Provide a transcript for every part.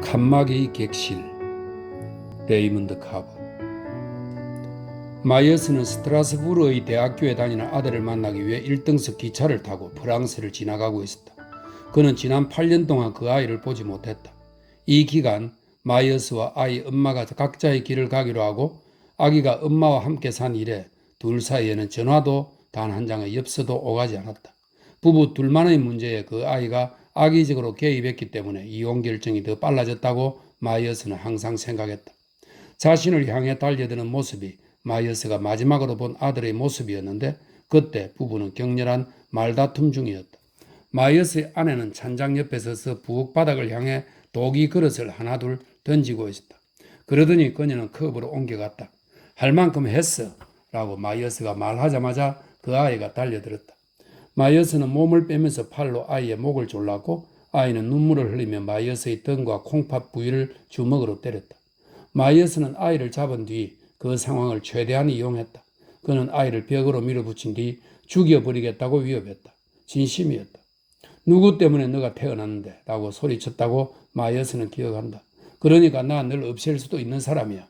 칸막이 객실. 레이먼드 카브. 마이어스는 스트라스부르의 대학교에 다니는 아들을 만나기 위해 1등석 기차를 타고 프랑스를 지나가고 있었다. 그는 지난 8년 동안 그 아이를 보지 못했다. 이 기간 마이어스와 아이 엄마가 각자의 길을 가기로 하고 아기가 엄마와 함께 산 이래 둘 사이에는 전화도 단 한 장의 엽서도 오가지 않았다. 부부 둘만의 문제에 그 아이가 악의적으로 개입했기 때문에 이혼 결정이 더 빨라졌다고 마이어스는 항상 생각했다. 자신을 향해 달려드는 모습이 마이어스가 마지막으로 본 아들의 모습이었는데 그때 부부는 격렬한 말다툼 중이었다. 마이어스의 아내는 찬장 옆에 서서 부엌 바닥을 향해 독이 그릇을 하나둘 던지고 있었다. 그러더니 그녀는 컵으로 옮겨갔다. 할 만큼 했어 라고 마이어스가 말하자마자 그 아이가 달려들었다. 마이어스는 몸을 빼면서 팔로 아이의 목을 졸랐고 아이는 눈물을 흘리며 마이어스의 등과 콩팥 부위를 주먹으로 때렸다. 마이어스는 아이를 잡은 뒤 그 상황을 최대한 이용했다. 그는 아이를 벽으로 밀어붙인 뒤 죽여버리겠다고 위협했다. 진심이었다. 누구 때문에 너가 태어났는데? 라고 소리쳤다고 마이어스는 기억한다. 그러니까 나 널 없앨 수도 있는 사람이야.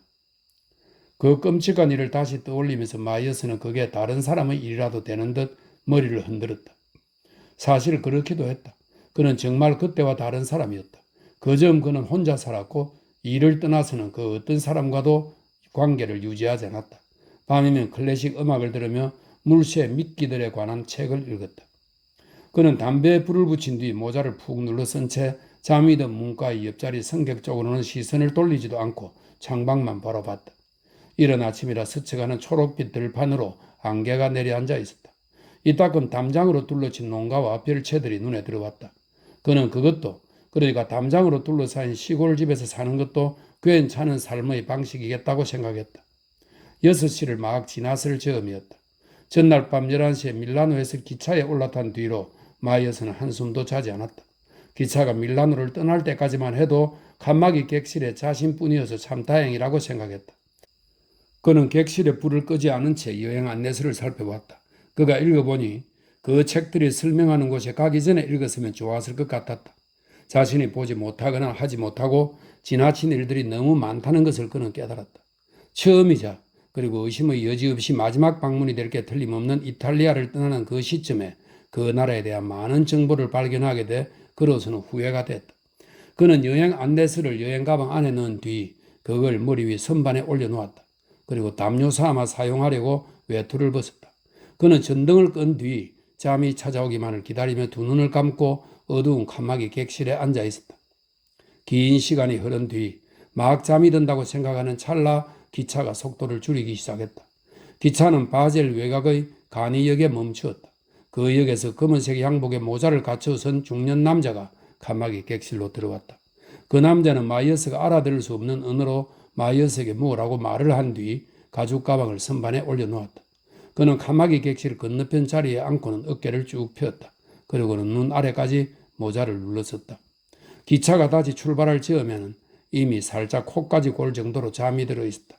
그 끔찍한 일을 다시 떠올리면서 마이어스는 그게 다른 사람의 일이라도 되는 듯 머리를 흔들었다. 사실 그렇기도 했다. 그는 정말 그때와 다른 사람이었다. 그점 그는 혼자 살았고 일을 떠나서는 그 어떤 사람과도 관계를 유지하지 않았다. 밤이면 클래식 음악을 들으며 물새 미끼들에 관한 책을 읽었다. 그는 담배에 불을 붙인 뒤 모자를 푹 눌러 쓴 채 잠이 든 문가의 옆자리 성격 쪽으로는 시선을 돌리지도 않고 창밖만 바라봤다. 이른 아침이라 스쳐가는 초록빛 들판으로 안개가 내려앉아 있었다. 이따금 담장으로 둘러친 농가와 별채들이 눈에 들어왔다. 그는 그것도 그러니까 담장으로 둘러싸인 시골집에서 사는 것도 괜찮은 삶의 방식이겠다고 생각했다. 6시를 막 지났을 즈음이었다. 전날 밤 11시에 밀라노에서 기차에 올라탄 뒤로 마이어스는 한숨도 자지 않았다. 기차가 밀라노를 떠날 때까지만 해도 칸막이 객실에 자신뿐이어서 참 다행이라고 생각했다. 그는 객실에 불을 끄지 않은 채 여행 안내서를 살펴봤다. 그가 읽어보니 그 책들이 설명하는 곳에 가기 전에 읽었으면 좋았을 것 같았다. 자신이 보지 못하거나 하지 못하고 지나친 일들이 너무 많다는 것을 그는 깨달았다. 처음이자 그리고 의심의 여지 없이 마지막 방문이 될 게 틀림없는 이탈리아를 떠나는 그 시점에 그 나라에 대한 많은 정보를 발견하게 돼 그로서는 후회가 됐다. 그는 여행 안내서를 여행 가방 안에 넣은 뒤 그걸 머리 위 선반에 올려놓았다. 그리고 담요 삼아 사용하려고 외투를 벗었다. 그는 전등을 끈 뒤 잠이 찾아오기만을 기다리며 두 눈을 감고 어두운 칸막이 객실에 앉아 있었다. 긴 시간이 흐른 뒤 막 잠이 든다고 생각하는 찰나 기차가 속도를 줄이기 시작했다. 기차는 바젤 외곽의 가니역에 멈추었다. 그 역에서 검은색 양복에 모자를 갖춰 선 중년 남자가 칸막이 객실로 들어왔다. 그 남자는 마이어스가 알아들을 수 없는 언어로 마이어스에게 뭐라고 말을 한 뒤 가죽 가방을 선반에 올려놓았다. 그는 칸막이 객실 건너편 자리에 앉고는 어깨를 쭉 폈다. 그리고는 눈 아래까지 모자를 눌렀었다. 기차가 다시 출발할 즈음에는 이미 살짝 코까지 골 정도로 잠이 들어 있었다.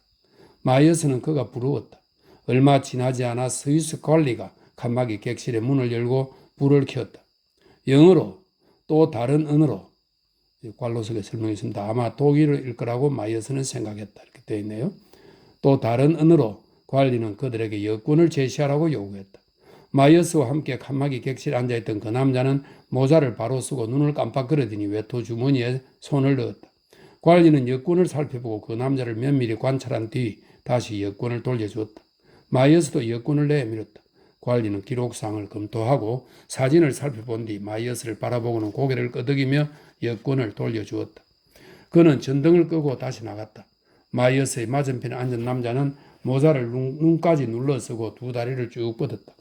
마이어스는 그가 부러웠다. 얼마 지나지 않아 스위스 관리가 칸막이 객실의 문을 열고 불을 켰다. 영어로 또 다른 언어로 관로석에 설명했습니다. 아마 독일어일 거라고 마이어스는 생각했다. 이렇게 되어 있네요. 또 다른 언어로 관리는 그들에게 여권을 제시하라고 요구했다. 마이어스와 함께 칸막이 객실에 앉아있던 그 남자는 모자를 바로 쓰고 눈을 깜빡거리더니 외투 주머니에 손을 넣었다. 관리는 여권을 살펴보고 그 남자를 면밀히 관찰한 뒤 다시 여권을 돌려주었다. 마이어스도 여권을 내밀었다. 관리는 기록상을 검토하고 사진을 살펴본 뒤 마이어스를 바라보고는 고개를 끄덕이며 여권을 돌려주었다. 그는 전등을 끄고 다시 나갔다. 마이어스의 맞은편에 앉은 남자는 모자를 눈까지 눌러 쓰고 두 다리를 쭉 뻗었다.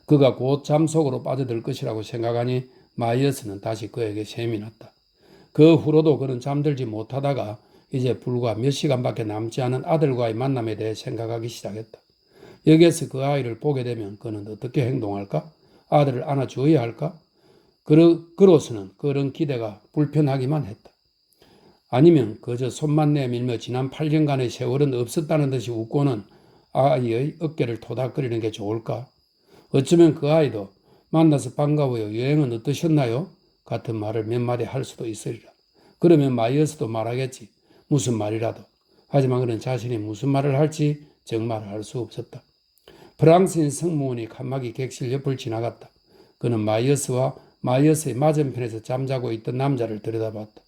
그가 곧 잠 속으로 빠져들 것이라고 생각하니 마이어스는 다시 그에게 셈이 났다. 그 후로도 그는 잠들지 못하다가 이제 불과 몇 시간밖에 남지 않은 아들과의 만남에 대해 생각하기 시작했다. 여기에서 그 아이를 보게 되면 그는 어떻게 행동할까? 아들을 안아주어야 할까? 그로서는 그런 기대가 불편하기만 했다. 아니면 그저 손만 내밀며 지난 8년간의 세월은 없었다는 듯이 웃고는 아이의 어깨를 토닥거리는 게 좋을까? 어쩌면 그 아이도 만나서 반가워요. 여행은 어떠셨나요? 같은 말을 몇 마디 할 수도 있으리라. 그러면 마이어스도 말하겠지. 무슨 말이라도. 하지만 그는 자신이 무슨 말을 할지 정말 알 수 없었다. 프랑스인 승무원이 칸막이 객실 옆을 지나갔다. 그는 마이어스와 마이어스의 맞은편에서 잠자고 있던 남자를 들여다봤다.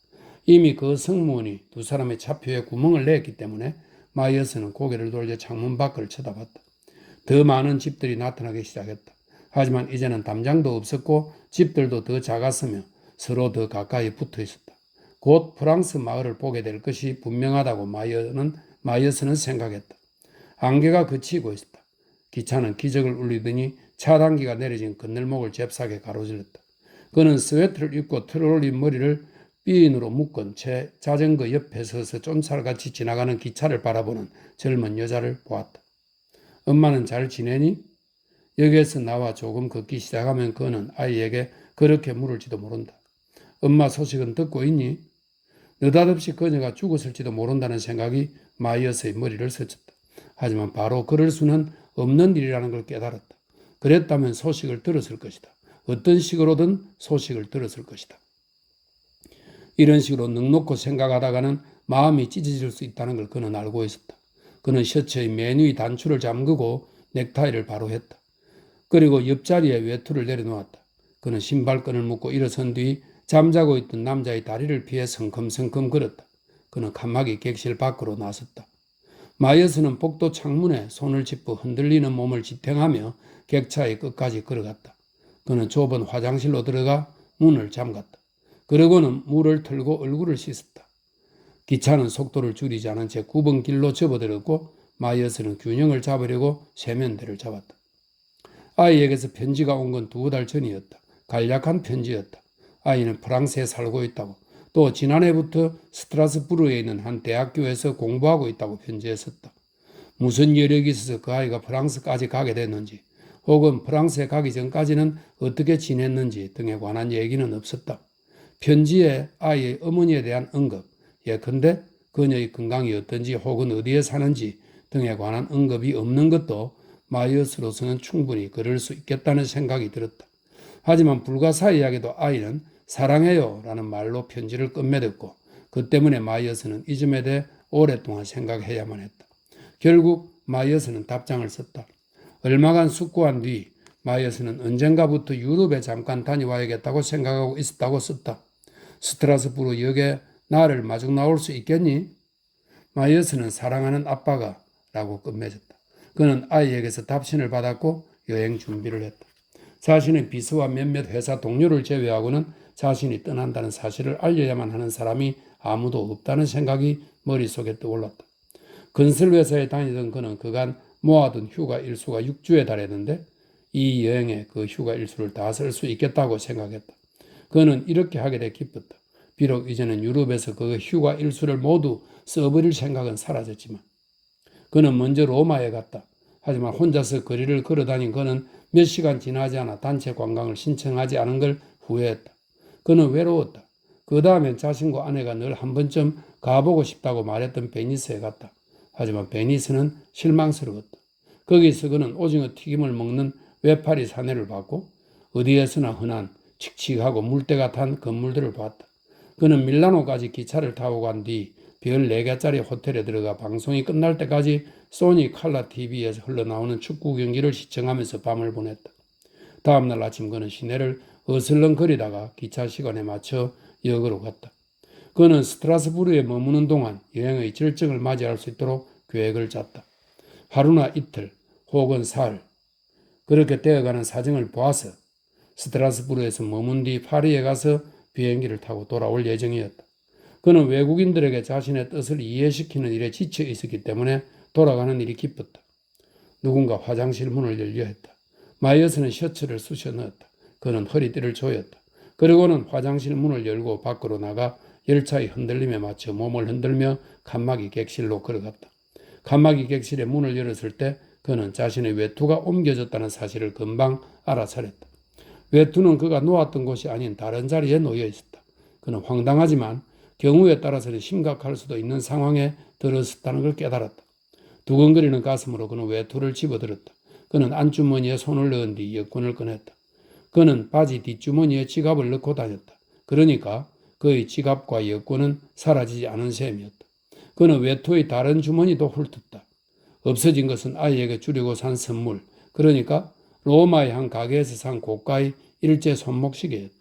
이미 그 승무원이 두 사람의 차표에 구멍을 냈기 때문에 마이어스는 고개를 돌려 창문 밖을 쳐다봤다. 더 많은 집들이 나타나기 시작했다. 하지만 이제는 담장도 없었고 집들도 더 작았으며 서로 더 가까이 붙어 있었다. 곧 프랑스 마을을 보게 될 것이 분명하다고 마이어스는 생각했다. 안개가 그치고 있었다. 기차는 기적을 울리더니 차단기가 내려진 건널목을 잽싸게 가로질렀다. 그는 스웨터를 입고 틀어올린 머리를 삐인으로 묶은 채 자전거 옆에 서서 쫌살같이 지나가는 기차를 바라보는 젊은 여자를 보았다. 엄마는 잘 지내니? 여기에서 나와 조금 걷기 시작하면 그는 아이에게 그렇게 물을지도 모른다. 엄마 소식은 듣고 있니? 느닷없이 그녀가 죽었을지도 모른다는 생각이 마이어스의 머리를 스쳤다. 하지만 바로 그럴 수는 없는 일이라는 걸 깨달았다. 그랬다면 소식을 들었을 것이다. 어떤 식으로든 소식을 들었을 것이다. 이런 식으로 넋놓고 생각하다가는 마음이 찢어질 수 있다는 걸 그는 알고 있었다. 그는 셔츠의 맨 위 단추를 잠그고 넥타이를 바로 했다. 그리고 옆자리에 외투를 내려놓았다. 그는 신발끈을 묶고 일어선 뒤 잠자고 있던 남자의 다리를 피해 성큼성큼 걸었다. 그는 칸막이 객실 밖으로 나섰다. 마이어스는 복도 창문에 손을 짚어 흔들리는 몸을 지탱하며 객차의 끝까지 걸어갔다. 그는 좁은 화장실로 들어가 문을 잠갔다. 그러고는 물을 틀고 얼굴을 씻었다. 기차는 속도를 줄이지 않은 채 9번 길로 접어들었고 마이어스는 균형을 잡으려고 세면대를 잡았다. 아이에게서 편지가 온 건 2달 전이었다. 간략한 편지였다. 아이는 프랑스에 살고 있다고, 또 지난해부터 스트라스부르에 있는 한 대학교에서 공부하고 있다고 편지했었다. 무슨 여력이 있어서 그 아이가 프랑스까지 가게 됐는지, 혹은 프랑스에 가기 전까지는 어떻게 지냈는지 등에 관한 얘기는 없었다. 편지에 아이의 어머니에 대한 언급, 예컨대 그녀의 건강이 어떤지 혹은 어디에 사는지 등에 관한 언급이 없는 것도 마이어스로서는 충분히 그럴 수 있겠다는 생각이 들었다. 하지만 불가사의하게도 아이는 사랑해요 라는 말로 편지를 끝맺었고 그 때문에 마이어스는 이 점에 대해 오랫동안 생각해야만 했다. 결국 마이어스는 답장을 썼다. 얼마간 숙고한 뒤 마이어스는 언젠가부터 유럽에 잠깐 다녀와야겠다고 생각하고 있었다고 썼다. 스트라스부르 역에 나를 마중 나올 수 있겠니? 마이어스는 사랑하는 아빠가 라고 끝맺었다. 그는 아이에게서 답신을 받았고 여행 준비를 했다. 자신의 비서와 몇몇 회사 동료를 제외하고는 자신이 떠난다는 사실을 알려야만 하는 사람이 아무도 없다는 생각이 머릿속에 떠올랐다. 건설회사에 다니던 그는 그간 모아둔 휴가 일수가 6주에 달했는데 이 여행에 그 휴가 일수를 다 쓸 수 있겠다고 생각했다. 그는 이렇게 하게 돼 기뻤다. 비록 이제는 유럽에서 그 휴가 일수를 모두 써버릴 생각은 사라졌지만 그는 먼저 로마에 갔다. 하지만 혼자서 거리를 걸어다닌 그는 몇 시간 지나지 않아 단체 관광을 신청하지 않은 걸 후회했다. 그는 외로웠다. 그 다음엔 자신과 아내가 늘 한 번쯤 가보고 싶다고 말했던 베니스에 갔다. 하지만 베니스는 실망스러웠다. 거기서 그는 오징어 튀김을 먹는 외파리 사내를 봤고 어디에서나 흔한 칙칙하고 물때가 탄 건물들을 봤다. 그는 밀라노까지 기차를 타고 간 뒤 별 4개짜리 호텔에 들어가 방송이 끝날 때까지 소니 칼라 TV에서 흘러나오는 축구 경기를 시청하면서 밤을 보냈다. 다음날 아침 그는 시내를 어슬렁거리다가 기차 시간에 맞춰 역으로 갔다. 그는 스트라스부르에 머무는 동안 여행의 절정을 맞이할 수 있도록 계획을 짰다. 하루나 이틀 혹은 사흘 그렇게 되어가는 사정을 보아서 스트라스부르에서 머문 뒤 파리에 가서 비행기를 타고 돌아올 예정이었다. 그는 외국인들에게 자신의 뜻을 이해시키는 일에 지쳐 있었기 때문에 돌아가는 일이 기뻤다. 누군가 화장실 문을 열려 했다. 마이어스는 셔츠를 쑤셔 넣었다. 그는 허리띠를 조였다. 그리고는 화장실 문을 열고 밖으로 나가 열차의 흔들림에 맞춰 몸을 흔들며 칸막이 객실로 걸어갔다. 칸막이 객실의 문을 열었을 때 그는 자신의 외투가 옮겨졌다는 사실을 금방 알아차렸다. 외투는 그가 놓았던 곳이 아닌 다른 자리에 놓여 있었다. 그는 황당하지만 경우에 따라서는 심각할 수도 있는 상황에 들었었다는 걸 깨달았다. 두근거리는 가슴으로 그는 외투를 집어들었다. 그는 안주머니에 손을 넣은 뒤 여권을 꺼냈다. 그는 바지 뒷주머니에 지갑을 넣고 다녔다. 그러니까 그의 지갑과 여권은 사라지지 않은 셈이었다. 그는 외투의 다른 주머니도 훑었다. 없어진 것은 아이에게 주려고 산 선물, 그러니까 로마의 한 가게에서 산 고가의 일제 손목시계였다.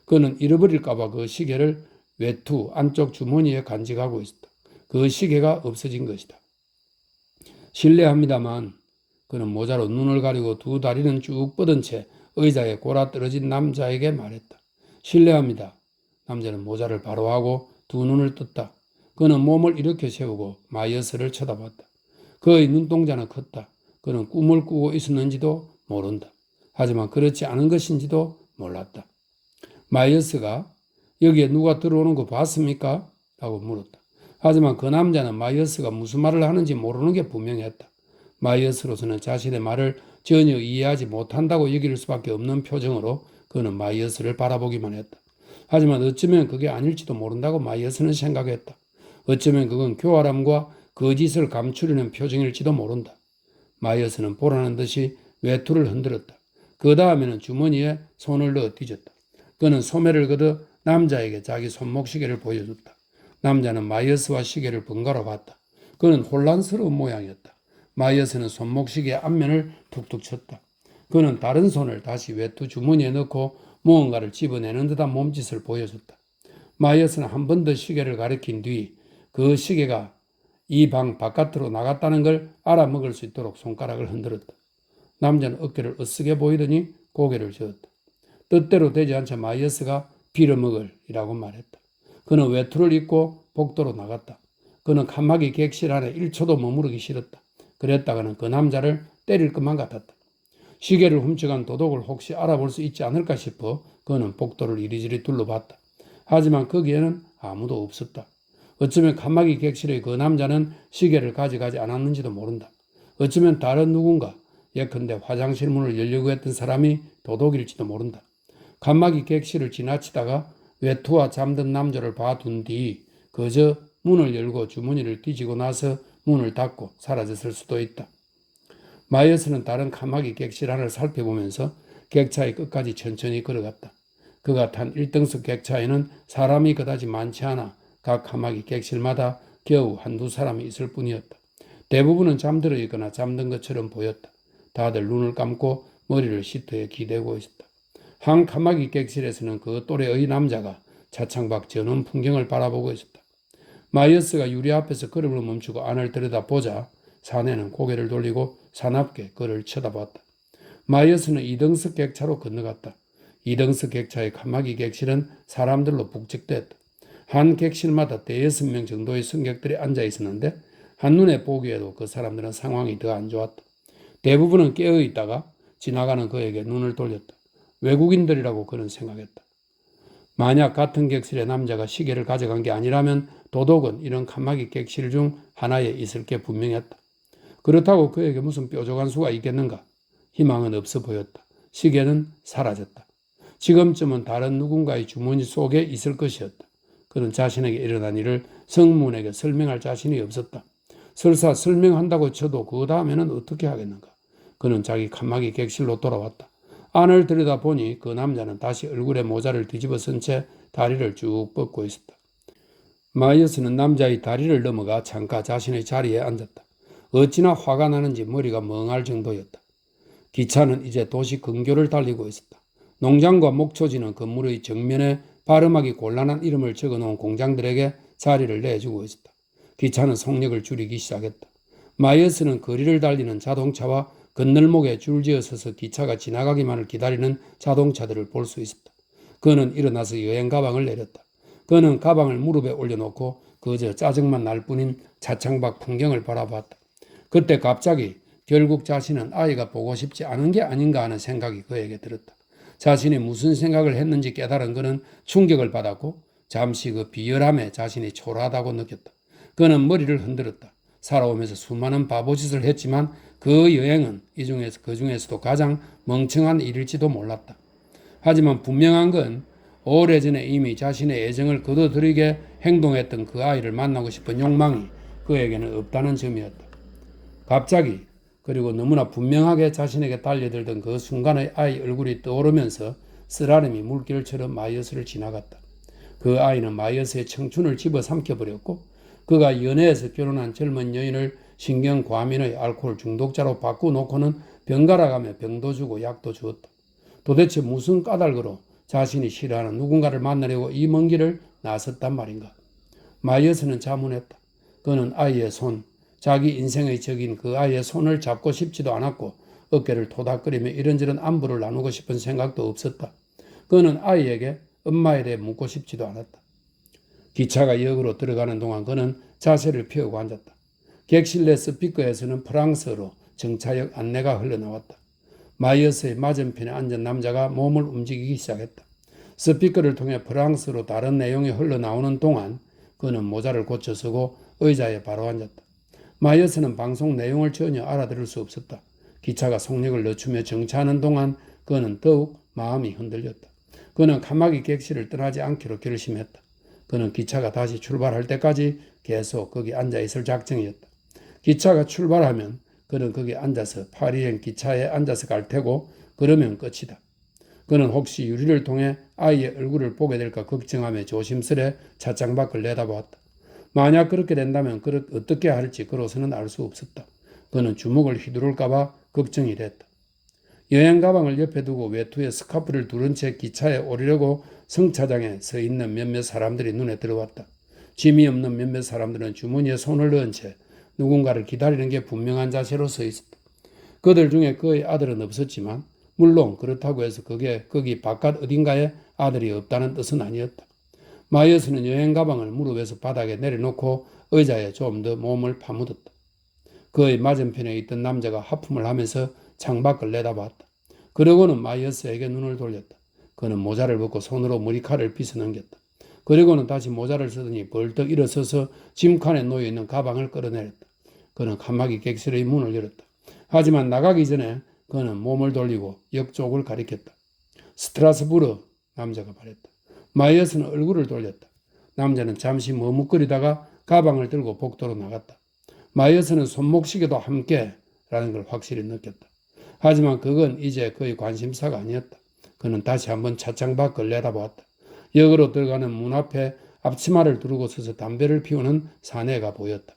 그는 잃어버릴까봐 그 시계를 외투 안쪽 주머니에 간직하고 있었다. 그 시계가 없어진 것이다. 실례합니다만 그는 모자로 눈을 가리고 두 다리는 쭉 뻗은 채 의자에 골아떨어진 남자에게 말했다. 실례합니다. 남자는 모자를 바로 하고 두 눈을 떴다. 그는 몸을 일으켜 세우고 마이어스를 쳐다봤다. 그의 눈동자는 컸다. 그는 꿈을 꾸고 있었는지도 모른다. 하지만 그렇지 않은 것인지도 몰랐다. 마이어스가 여기에 누가 들어오는 거 봤습니까? 라고 물었다. 하지만 그 남자는 마이어스가 무슨 말을 하는지 모르는 게 분명했다. 마이어스로서는 자신의 말을 전혀 이해하지 못한다고 여길 수밖에 없는 표정으로 그는 마이어스를 바라보기만 했다. 하지만 어쩌면 그게 아닐지도 모른다고 마이어스는 생각했다. 어쩌면 그건 교활함과 거짓을 감추려는 표정일지도 모른다. 마이어스는 보라는 듯이 외투를 흔들었다. 그 다음에는 주머니에 손을 넣어 뒤졌다. 그는 소매를 걷어 남자에게 자기 손목시계를 보여줬다. 남자는 마이어스와 시계를 번갈아 봤다. 그는 혼란스러운 모양이었다. 마이어스는 손목시계 앞면을 툭툭 쳤다. 그는 다른 손을 다시 외투 주머니에 넣고 무언가를 집어내는 듯한 몸짓을 보여줬다. 마이어스는 한 번 더 시계를 가리킨 뒤 그 시계가 이 방 바깥으로 나갔다는 걸 알아먹을 수 있도록 손가락을 흔들었다. 남자는 어깨를 으쓱해 보이더니 고개를 저었다. 뜻대로 되지 않자 마이어스가 빌어먹을이라고 말했다. 그는 외투를 입고 복도로 나갔다. 그는 칸막이 객실 안에 1초도 머무르기 싫었다. 그랬다가는 그 남자를 때릴 것만 같았다. 시계를 훔쳐간 도둑을 혹시 알아볼 수 있지 않을까 싶어 그는 복도를 이리저리 둘러봤다. 하지만 거기에는 아무도 없었다. 어쩌면 칸막이 객실의 그 남자는 시계를 가져가지 않았는지도 모른다. 어쩌면 다른 누군가, 예컨대 화장실 문을 열려고 했던 사람이 도둑일지도 모른다. 칸막이 객실을 지나치다가 외투와 잠든 남자를 봐둔 뒤 그저 문을 열고 주머니를 뒤지고 나서 문을 닫고 사라졌을 수도 있다. 마이어스는 다른 칸막이 객실 안을 살펴보면서 객차의 끝까지 천천히 걸어갔다. 그가 탄 1등석 객차에는 사람이 그다지 많지 않아 각 칸막이 객실마다 겨우 한두 사람이 있을 뿐이었다. 대부분은 잠들어 있거나 잠든 것처럼 보였다. 다들 눈을 감고 머리를 시트에 기대고 있었다. 한 칸막이 객실에서는 그 또래의 남자가 차창 밖 저는 풍경을 바라보고 있었다. 마이어스가 유리 앞에서 걸음을 멈추고 안을 들여다보자 사내는 고개를 돌리고 사납게 그를 쳐다봤다. 마이어스는 2등석 객차로 건너갔다. 2등석 객차의 칸막이 객실은 사람들로 북적대었다. 한 객실마다 대여섯 명 정도의 승객들이 앉아 있었는데 한눈에 보기에도 그 사람들은 상황이 더 안 좋았다. 대부분은 깨어 있다가 지나가는 그에게 눈을 돌렸다. 외국인들이라고 그는 생각했다. 만약 같은 객실의 남자가 시계를 가져간 게 아니라면 도둑은 이런 칸막이 객실 중 하나에 있을 게 분명했다. 그렇다고 그에게 무슨 뾰족한 수가 있겠는가? 희망은 없어 보였다. 시계는 사라졌다. 지금쯤은 다른 누군가의 주머니 속에 있을 것이었다. 그는 자신에게 일어난 일을 성문에게 설명할 자신이 없었다. 설사 설명한다고 쳐도 그 다음에는 어떻게 하겠는가? 그는 자기 칸막이 객실로 돌아왔다. 안을 들여다보니 그 남자는 다시 얼굴에 모자를 뒤집어 쓴 채 다리를 쭉 뻗고 있었다. 마이어스는 남자의 다리를 넘어가 잠깐 자신의 자리에 앉았다. 어찌나 화가 나는지 머리가 멍할 정도였다. 기차는 이제 도시 근교를 달리고 있었다. 농장과 목초지는 건물의 정면에 발음하기 곤란한 이름을 적어놓은 공장들에게 자리를 내주고 있었다. 기차는 속력을 줄이기 시작했다. 마이어스는 거리를 달리는 자동차와 건널목에 줄지어 서서 기차가 지나가기만을 기다리는 자동차들을 볼 수 있었다. 그는 일어나서 여행 가방을 내렸다. 그는 가방을 무릎에 올려놓고 그저 짜증만 날 뿐인 차창 밖 풍경을 바라봤다. 그때 갑자기 결국 자신은 아이가 보고 싶지 않은 게 아닌가 하는 생각이 그에게 들었다. 자신이 무슨 생각을 했는지 깨달은 그는 충격을 받았고 잠시 그 비열함에 자신이 초라하다고 느꼈다. 그는 머리를 흔들었다. 살아오면서 수많은 바보짓을 했지만 그 여행은 그 중에서도 가장 멍청한 일일지도 몰랐다. 하지만 분명한 건 오래전에 이미 자신의 애정을 거둬들이게 행동했던 그 아이를 만나고 싶은 욕망이 그에게는 없다는 점이었다. 갑자기 그리고 너무나 분명하게 자신에게 달려들던 그 순간의 아이 얼굴이 떠오르면서 쓰라림이 물결처럼 마이어스를 지나갔다. 그 아이는 마이어스의 청춘을 집어삼켜버렸고 그가 연애에서 결혼한 젊은 여인을 신경과민의 알코올 중독자로 바꾸놓고는 번갈아가며 병도 주고 약도 주었다. 도대체 무슨 까닭으로 자신이 싫어하는 누군가를 만나려고 이 먼 길을 나섰단 말인가. 마이어스는 자문했다. 그는 아이의 손, 자기 인생의 적인 그 아이의 손을 잡고 싶지도 않았고 어깨를 토닥거리며 이런저런 안부를 나누고 싶은 생각도 없었다. 그는 아이에게 엄마에 대해 묻고 싶지도 않았다. 기차가 역으로 들어가는 동안 그는 자세를 펴고 앉았다. 객실 내 스피커에서는 프랑스어로 정차역 안내가 흘러나왔다. 마이어스의 맞은편에 앉은 남자가 몸을 움직이기 시작했다. 스피커를 통해 프랑스어로 다른 내용이 흘러나오는 동안 그는 모자를 고쳐 쓰고 의자에 바로 앉았다. 마이어스는 방송 내용을 전혀 알아들을 수 없었다. 기차가 속력을 늦추며 정차하는 동안 그는 더욱 마음이 흔들렸다. 그는 까마귀 객실을 떠나지 않기로 결심했다. 그는 기차가 다시 출발할 때까지 계속 거기 앉아있을 작정이었다. 기차가 출발하면 그는 거기 앉아서 파리행 기차에 앉아서 갈 테고 그러면 끝이다. 그는 혹시 유리를 통해 아이의 얼굴을 보게 될까 걱정하며 조심스레 차창 밖을 내다보았다. 만약 그렇게 된다면 어떻게 할지 그로서는 알 수 없었다. 그는 주먹을 휘두를까봐 걱정이 됐다. 여행 가방을 옆에 두고 외투에 스카프를 두른 채 기차에 오르려고 승차장에 서 있는 몇몇 사람들이 눈에 들어왔다. 짐이 없는 몇몇 사람들은 주머니에 손을 넣은 채 누군가를 기다리는 게 분명한 자세로 서 있었다. 그들 중에 그의 아들은 없었지만 물론 그렇다고 해서 그게 거기 바깥 어딘가에 아들이 없다는 뜻은 아니었다. 마이어스는 여행 가방을 무릎에서 바닥에 내려놓고 의자에 좀 더 몸을 파묻었다. 그의 맞은편에 있던 남자가 하품을 하면서 창밖을 내다봤다. 그러고는 마이어스에게 눈을 돌렸다. 그는 모자를 벗고 손으로 머리카락을 빗어넘겼다. 그리고는 다시 모자를 쓰더니 벌떡 일어서서 짐칸에 놓여있는 가방을 끌어내렸다. 그는 까마귀 객실의 문을 열었다. 하지만 나가기 전에 그는 몸을 돌리고 역 쪽을 가리켰다. 스트라스부르, 남자가 말했다. 마이어스는 얼굴을 돌렸다. 남자는 잠시 머뭇거리다가 가방을 들고 복도로 나갔다. 마이어스는 손목시계도 함께 라는 걸 확실히 느꼈다. 하지만 그건 이제 그의 관심사가 아니었다. 그는 다시 한번 차창 밖을 내다보았다. 역으로 들어가는 문 앞에 앞치마를 두르고 서서 담배를 피우는 사내가 보였다.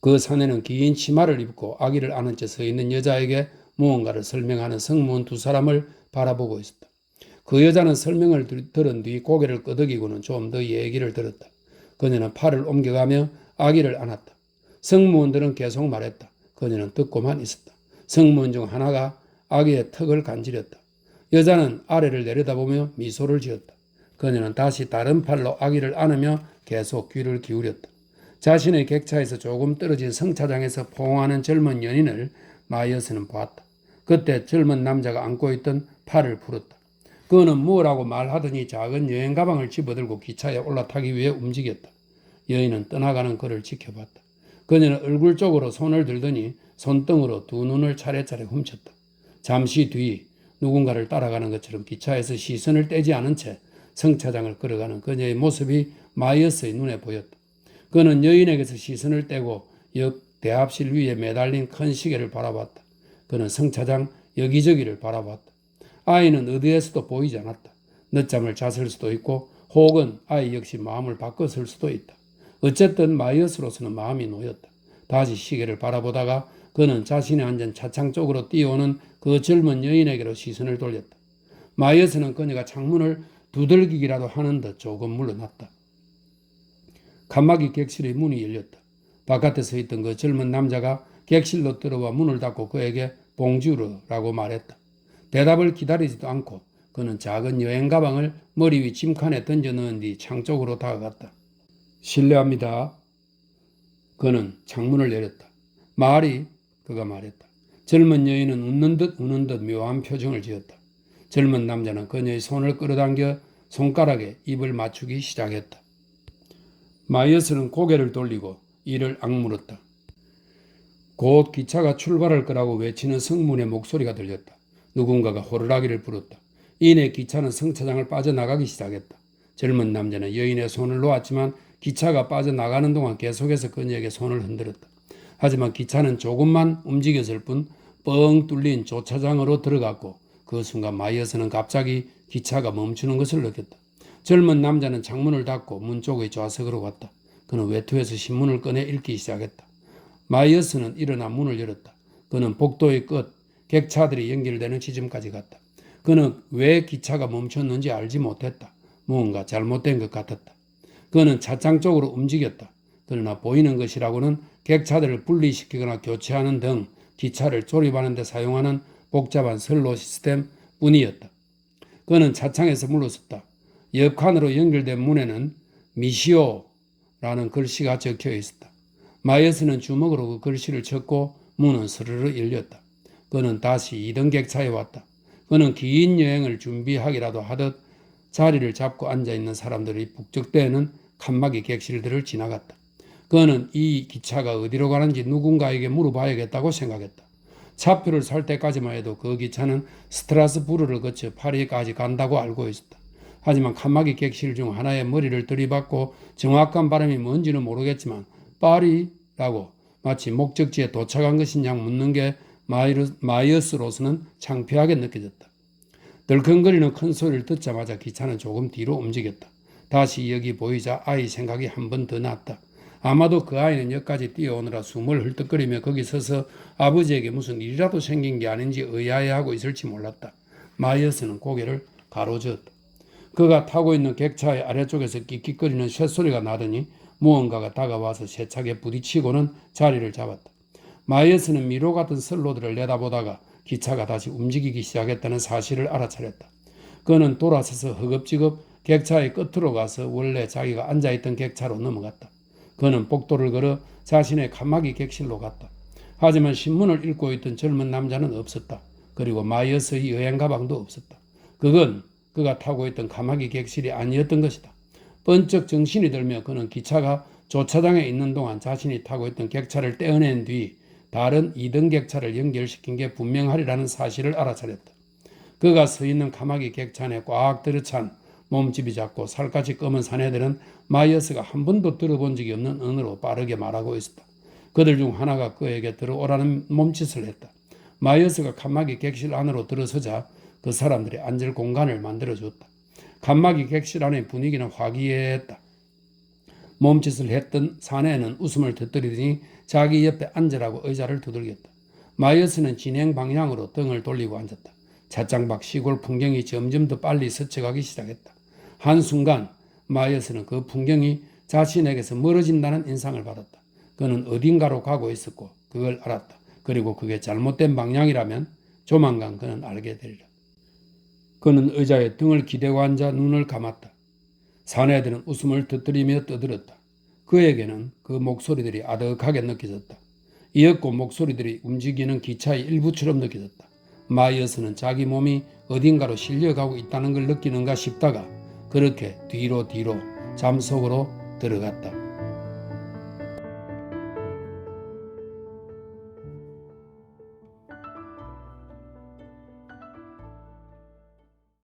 그 사내는 긴 치마를 입고 아기를 안은 채 서 있는 여자에게 무언가를 설명하는 승무원 두 사람을 바라보고 있었다. 그 여자는 설명을 들은 뒤 고개를 끄덕이고는 좀 더 얘기를 들었다. 그녀는 팔을 옮겨가며 아기를 안았다. 승무원들은 계속 말했다. 그녀는 듣고만 있었다. 승무원 중 하나가 아기의 턱을 간지렸다. 여자는 아래를 내려다보며 미소를 지었다. 그녀는 다시 다른 팔로 아기를 안으며 계속 귀를 기울였다. 자신의 객차에서 조금 떨어진 승차장에서 포옹하는 젊은 연인을 마이어스는 보았다. 그때 젊은 남자가 안고 있던 팔을 풀었다. 그는 뭐라고 말하더니 작은 여행 가방을 집어들고 기차에 올라타기 위해 움직였다. 여인은 떠나가는 그를 지켜봤다. 그녀는 얼굴 쪽으로 손을 들더니 손등으로 두 눈을 차례차례 훔쳤다. 잠시 뒤 누군가를 따라가는 것처럼 기차에서 시선을 떼지 않은 채 승차장을 걸어가는 그녀의 모습이 마이어스의 눈에 보였다. 그는 여인에게서 시선을 떼고 역 대합실 위에 매달린 큰 시계를 바라봤다. 그는 승차장 여기저기를 바라봤다. 아이는 어디에서도 보이지 않았다. 늦잠을 잤을 수도 있고 혹은 아이 역시 마음을 바꿨을 수도 있다. 어쨌든 마이어스로서는 마음이 놓였다. 다시 시계를 바라보다가 그는 자신이 앉은 차창 쪽으로 뛰어오는 그 젊은 여인에게로 시선을 돌렸다. 마이어스는 그녀가 창문을 두들기기라도 하는 듯 조금 물러났다. 까마귀 객실의 문이 열렸다. 바깥에 서 있던 그 젊은 남자가 객실로 들어와 문을 닫고 그에게 봉주르라고 말했다. 대답을 기다리지도 않고 그는 작은 여행 가방을 머리 위 짐칸에 던져 넣은 뒤 창 쪽으로 다가갔다. 실례합니다. 그는 창문을 내렸다. 말이 그가 말했다. 젊은 여인은 웃는 듯 우는 듯 묘한 표정을 지었다. 젊은 남자는 그녀의 손을 끌어당겨 손가락에 입을 맞추기 시작했다. 마이어스는 고개를 돌리고 이를 악물었다. 곧 기차가 출발할 거라고 외치는 승무원의 목소리가 들렸다. 누군가가 호루라기를 불었다. 이내 기차는 승차장을 빠져나가기 시작했다. 젊은 남자는 여인의 손을 놓았지만 기차가 빠져나가는 동안 계속해서 그녀에게 손을 흔들었다. 하지만 기차는 조금만 움직였을 뿐 뻥 뚫린 조차장으로 들어갔고 그 순간 마이어스는 갑자기 기차가 멈추는 것을 느꼈다. 젊은 남자는 창문을 닫고 문 쪽의 좌석으로 갔다. 그는 외투에서 신문을 꺼내 읽기 시작했다. 마이어스는 일어나 문을 열었다. 그는 복도의 끝, 객차들이 연결되는 지점까지 갔다. 그는 왜 기차가 멈췄는지 알지 못했다. 무언가 잘못된 것 같았다. 그는 차창 쪽으로 움직였다. 그러나 보이는 것이라고는 객차들을 분리시키거나 교체하는 등 기차를 조립하는 데 사용하는 복잡한 선로 시스템 뿐이었다. 그는 차창에서 물러섰다. 옆칸으로 연결된 문에는 미시오라는 글씨가 적혀 있었다. 마이어스는 주먹으로 그 글씨를 쳤고 문은 스르르 열렸다. 그는 다시 2등 객차에 왔다. 그는 긴 여행을 준비하기라도 하듯 자리를 잡고 앉아있는 사람들이 북적대는 칸막이 객실들을 지나갔다. 그는 이 기차가 어디로 가는지 누군가에게 물어봐야겠다고 생각했다. 차표를 살 때까지만 해도 그 기차는 스트라스부르를 거쳐 파리까지 간다고 알고 있었다. 하지만 칸막이 객실 중 하나에 머리를 들이받고 정확한 발음이 뭔지는 모르겠지만 파리라고 마치 목적지에 도착한 것인 양 묻는 게 마이어스로서는 창피하게 느껴졌다. 덜컹거리는 큰 소리를 듣자마자 기차는 조금 뒤로 움직였다. 다시 여기 보이자 아이 생각이 한 번 더 났다. 아마도 그 아이는 여기까지 뛰어오느라 숨을 헐떡거리며 거기 서서 아버지에게 무슨 일이라도 생긴 게 아닌지 의아해하고 있을지 몰랐다. 마이어스는 고개를 가로저었다. 그가 타고 있는 객차의 아래쪽에서 끽끽거리는 쇳소리가 나더니 무언가가 다가와서 세차게 부딪히고는 자리를 잡았다. 마이어스는 미로 같은 선로들을 내다보다가 기차가 다시 움직이기 시작했다는 사실을 알아차렸다. 그는 돌아서서 허겁지겁 객차의 끝으로 가서 원래 자기가 앉아있던 객차로 넘어갔다. 그는 복도를 걸어 자신의 칸막이 객실로 갔다. 하지만 신문을 읽고 있던 젊은 남자는 없었다. 그리고 마이어스의 여행 가방도 없었다. 그건 그가 타고 있던 칸막이 객실이 아니었던 것이다. 번쩍 정신이 들며 그는 기차가 조차장에 있는 동안 자신이 타고 있던 객차를 떼어낸 뒤 다른 2등 객차를 연결시킨 게 분명하리라는 사실을 알아차렸다. 그가 서 있는 칸막이 객차 안에 꽉 들어찬 몸집이 작고 살갗이 검은 사내들은 마이어스가 한 번도 들어본 적이 없는 언어로 빠르게 말하고 있었다. 그들 중 하나가 그에게 들어오라는 몸짓을 했다. 마이어스가 칸막이 객실 안으로 들어서자 그 사람들이 앉을 공간을 만들어줬다. 칸막이 객실 안의 분위기는 화기애애했다. 몸짓을 했던 사내는 웃음을 터뜨리더니 자기 옆에 앉으라고 의자를 두들겼다. 마이어스는 진행 방향으로 등을 돌리고 앉았다. 차장 밖 시골 풍경이 점점 더 빨리 스쳐가기 시작했다. 한순간 마이어스는 그 풍경이 자신에게서 멀어진다는 인상을 받았다. 그는 어딘가로 가고 있었고 그걸 알았다. 그리고 그게 잘못된 방향이라면 조만간 그는 알게 되리라. 그는 의자에 등을 기대고 앉아 눈을 감았다. 사내들은 웃음을 터뜨리며 떠들었다. 그에게는 그 목소리들이 아득하게 느껴졌다. 이윽고 목소리들이 움직이는 기차의 일부처럼 느껴졌다. 마이어스는 자기 몸이 어딘가로 실려가고 있다는 걸 느끼는가 싶다가 그렇게 뒤로 잠속으로 들어갔다.